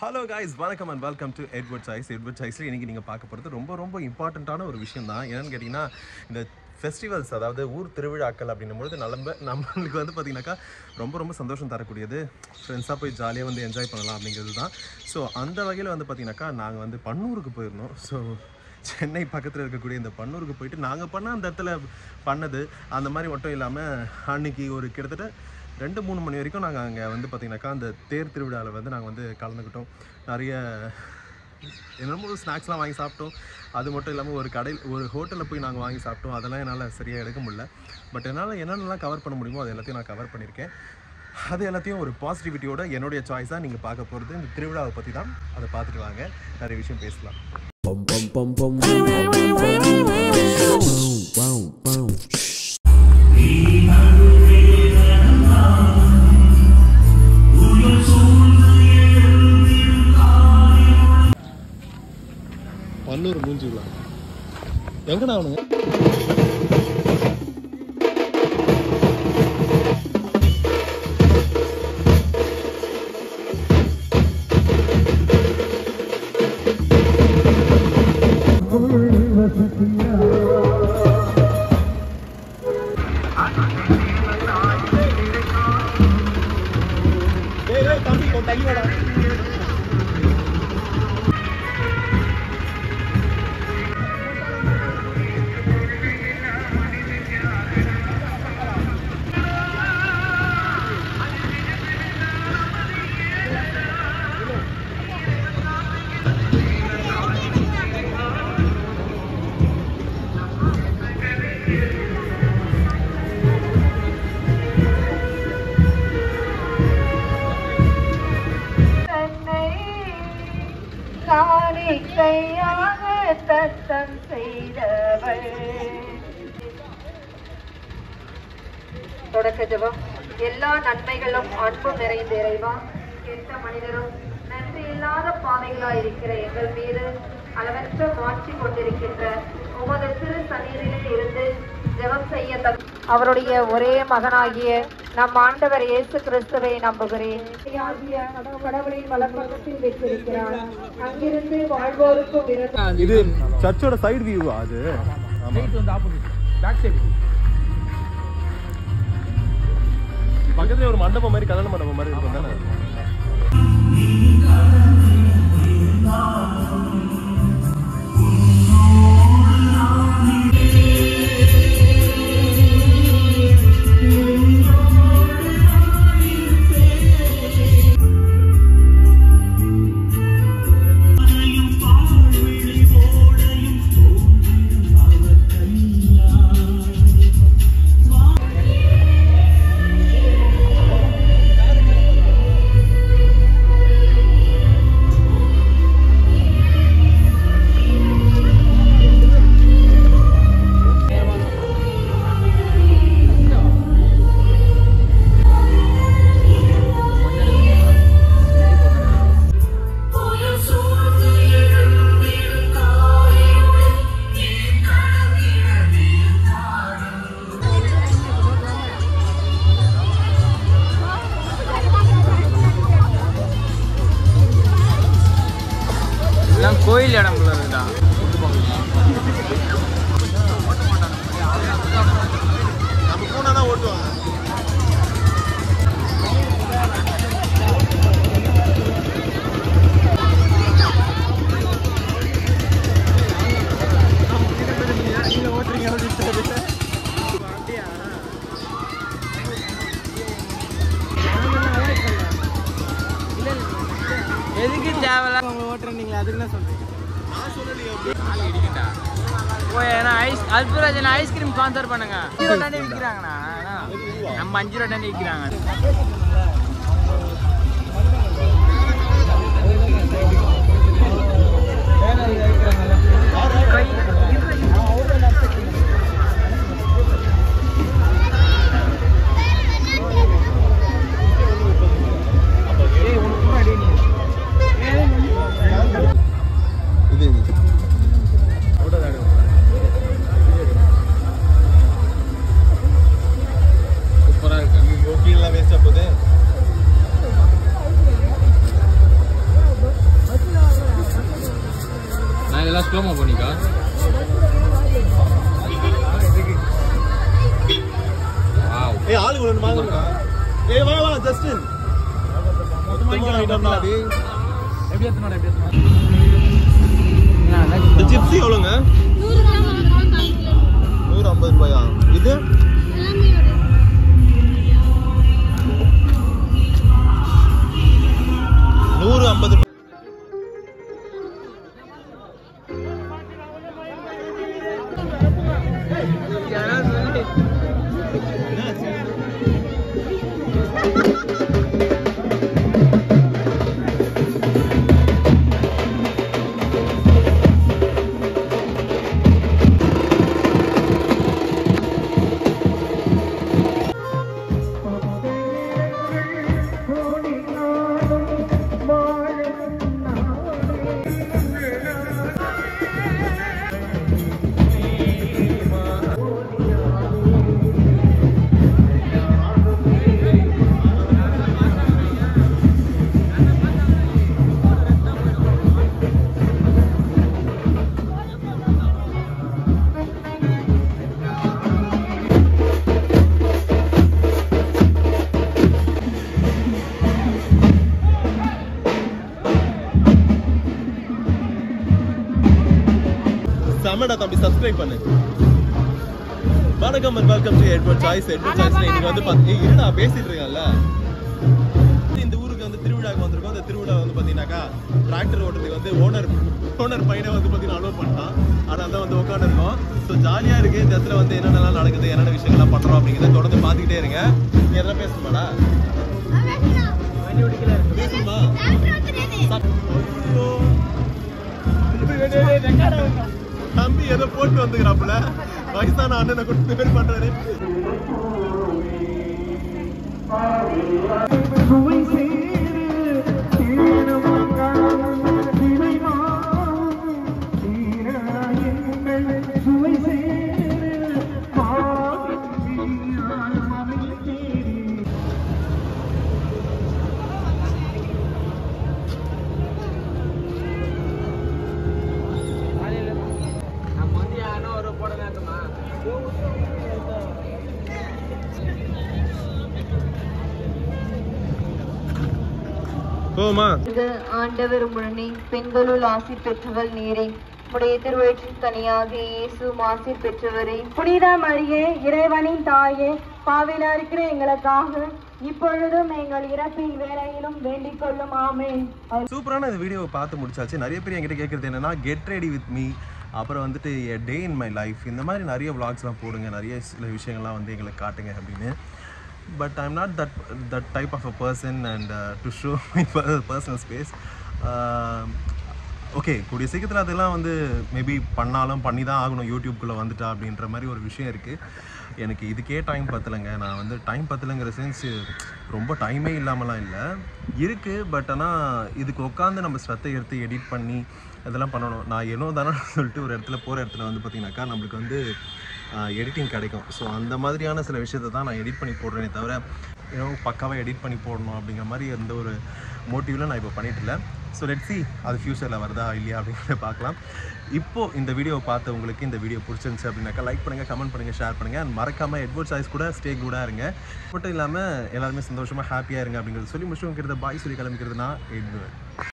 Hello guys, வணக்கம் and welcome to Edward choice. Edward சாய்ஸில் இன்றைக்கி நீங்கள் பார்க்க போகிறது ரொம்ப இம்பார்ட்டண்ட்டான ஒரு விஷயம் தான். என்னென்னு கேட்டிங்கன்னா, இந்த ஃபெஸ்டிவல்ஸ், அதாவது ஊர் திருவிழாக்கள் அப்படின்னும்பொழுது நம்மளுக்கு வந்து பார்த்திங்கனாக்கா ரொம்ப சந்தோஷம் தரக்கூடியது. ஃப்ரெண்ட்ஸாக போய் ஜாலியாக வந்து என்ஜாய் பண்ணலாம் அப்படிங்கிறது தான். ஸோ அந்த வகையில் வந்து பார்த்திங்கனாக்கா நாங்கள் வந்து பன்னூருக்கு போயிருந்தோம். ஸோ சென்னை பக்கத்தில் இருக்கக்கூடிய இந்த பன்னூருக்கு போயிட்டு நாங்கள் பண்ண அந்த இடத்துல பண்ணது அந்த மாதிரி மட்டும் இல்லாமல் அன்றைக்கி ஒரு கிட்டத்தட்ட 2-3 மணி வரைக்கும் நாங்கள் அங்கே வந்து பார்த்திங்கனாக்கா அந்த தேர் திருவிழாவில் வந்து நாங்கள் வந்து கலந்துக்கிட்டோம். நிறைய என்னமோ ஸ்நாக்ஸ்லாம் வாங்கி சாப்பிட்டோம். அது மட்டும் இல்லாமல் ஒரு ஹோட்டலில் போய் நாங்கள் வாங்கி சாப்பிட்டோம். அதெல்லாம் என்னால் சரியாக எடுக்க முடியல. பட் என்னால் என்னென்னலாம் கவர் பண்ண முடியுமோ அது எல்லாத்தையும் நான் கவர் பண்ணியிருக்கேன். அது எல்லாத்தையும் ஒரு பாசிட்டிவிட்டியோட என்னுடைய சாய்ஸாக நீங்கள் பார்க்க போகிறது இந்த திருவிழாவை பற்றி தான். அதை பார்த்துட்டு வாங்க, நிறைய விஷயம் பேசலாம். பன்னூர் மூஞ்சிக்கலாம் எங்கடா அவனுங்க? தம்பி தள்ளி வாடா. காணிக்கையாக தத்தம் செய்தவள். தொடக்க ஜெபம். எல்லா நன்மைகளும் அன்பும் நிறைந்த இறைவா, கெட்ட மனிதரும் நன்றி இல்லாத பாதைகளாய் இருக்கிற எங்கள் மீது அளவற்ற மாற்றி கொண்டிருக்கின்ற உமது சிறு சன்னதியிலே இருந்து ஜெபம் செய்ய அவருடைய ஒரே மகனாகிய நம் ஆண்டவர் இயேசு கிறிஸ்துவை நம்புகிறேன். கடவுளின் வலப்பக்கத்தில் வைத்திருக்கிறார். அங்கிருந்து வாழ்வோருக்கும் இது சர்ச்சோட சைடு வியூ. அது பக்கத்துல ஒரு மண்டபம் மாதிரி, கல்யாண மண்டபம் மாதிரி இருக்கும் தானே? கோயில் இடம் இருக்குதா? நம்ம போனா தான் ஓட்டுவாங்க. எதுக்கு தேவையில்ல அவங்க ஓட்டுறீங்களா? அதுக்கு என்ன சொல்றீங்க? ஐஸ்கிரீம் ஸ்பான்சர் பண்ணுங்க. 5 ரூபா தானே விற்கிறாங்கண்ணா. நம்ம 5 ரூபா தானே விற்கிறாங்க. சூப்பராக இருக்கு. வேஸ்ட்டாக போகுது. ஸ்லோமோ பண்ணிக்கா ஏய் ஆளுங்க ஒன்று வாங்குறா. ஏய் வா வா ஜஸ்டின். மொத்தமா ஐட்டம்டா டேய். எப்படி ஏத்துனடா எப்படி ஏத்துனடா இந்த சிப்ஸ் எவ்வளவுங்க? 150 ரூபாயா? இது $150. சமடா தம்பி சப்ஸ்கிரைப் பண்ணு. வணக்கம் and welcome to Edward Choice. Edward Choice இன்னைக்கு வந்து இருடா பேசிட்டு இருக்கேன்ல. இந்த ஊருக்கு வந்து திருவிழாக்கு வந்திருக்கோம். அந்த திருவிழா வந்து பாத்தீங்கன்னாக்கா டிராக்டர் ஓட்டுறதுக்கு வந்து ஓனர் பையனை வந்து பாத்தீங்கன்னா அலோவ் பண்ணிட்டான். ஆனால் தான் வந்து உட்காந்துருக்கோம். ஸோ ஜாலியா இருக்கு. இந்த இடத்துல வந்து என்னென்னலாம் நடக்குது, என்னென்ன விஷயங்கள்லாம் பண்றோம் அப்படிங்கிறத தொடர்ந்து பார்த்துக்கிட்டே இருங்க. நீ என்ன பேசணுமாடா? பேசணுமா? தம்பி எதை போட்டு வந்துக்கிறாப்புல வயசான அண்ணனை கொடுத்து பேர் பண்றாரு. ஆண்டவர் முரணி பெண்களுள் ஆசி பெற்றவள் நீரே, உடைய திருவயிற்றின் கனியாக இயேசு ஆசி பெற்றவரே. புனித மரியே, இறைவனின் தாயே, பாவிலா இருக்கிற எங்களுக்காக இப்பொழுதும் எங்கள் இறப்பின் வேளையிலும் வேண்டிக் கொள்ளும். ஆமென். சூப்பரான இந்த வீடியோவை பார்த்து முடிச்சாச்சு. நிறைய பேர் என்கிட்ட கேட்குறது என்னன்னா, கெட் ரெடி வித் மீ, அப்புறம் வந்துட்டு எ டே இன் மை லைஃப், இந்த மாதிரி நிறைய விளாக்ஸ்லாம் போடுங்க, நிறைய சில விஷயங்கள்லாம் வந்து எங்களுக்கு காட்டுங்க அப்படின்னு. But I'm not that type of a person and to show my personal space. Okay, கூடிய சீக்கிரத்தில் அதெல்லாம் வந்து மேபி பண்ணி தான் ஆகணும் யூடியூப்குள்ளே வந்துட்டா அப்படின்ற மாதிரி ஒரு விஷயம் இருக்குது. எனக்கு இதுக்கே டைம் பத்தலைங்க. நான் வந்து டைம் பத்தலைங்கிற சென்ஸ் ரொம்ப டைமே இல்லாமலாம் இல்லை இருக்குது. பட் ஆனால் இதுக்கு உட்காந்து நம்ம ஸ்ட்ரெத்தை எடுத்து எடிட் பண்ணி இதெல்லாம் பண்ணணும். நான் என்னோ தானே சொல்லிட்டு ஒரு இடத்துல போகிற இடத்துல வந்து பார்த்திங்கனாக்கா நம்மளுக்கு வந்து எடிட்டிங் கிடைக்கும். ஸோ அந்த மாதிரியான சில விஷயத்தை தான் நான் எடிட் பண்ணி போடுறேனே தவிர பக்காவாக எடிட் பண்ணி போடணும் அப்படிங்கிற மாதிரி எந்த ஒரு மோட்டிவில் நான் இப்போ பண்ணிட்டு இல்லை. ஸோ லெட்ஸ் see அது ஃப்யூச்சரில் வருதா இல்லையா அப்படிங்கிறத பார்க்கலாம். இப்போது இந்த வீடியோவை பார்த்து உங்களுக்கு இந்த வீடியோ பிடிச்சிருந்துச்சு அப்படின்னாக்கா லைக் பண்ணுங்கள், கமெண்ட் பண்ணுங்கள், ஷேர் பண்ணுங்கள். அண்ட் மறக்காமல் எட்வர்ட் சாய்ஸ் கூட ஸ்டே கூடாக இருங்க. மட்டும் இல்லாமல் எல்லாருமே சந்தோஷமாக ஹாப்பியாக இருங்க அப்படிங்கிறத சொல்லி முடிச்சு பாய் சொல்லி கிளம்பிக்கிறதுனா எட்வர்ட்.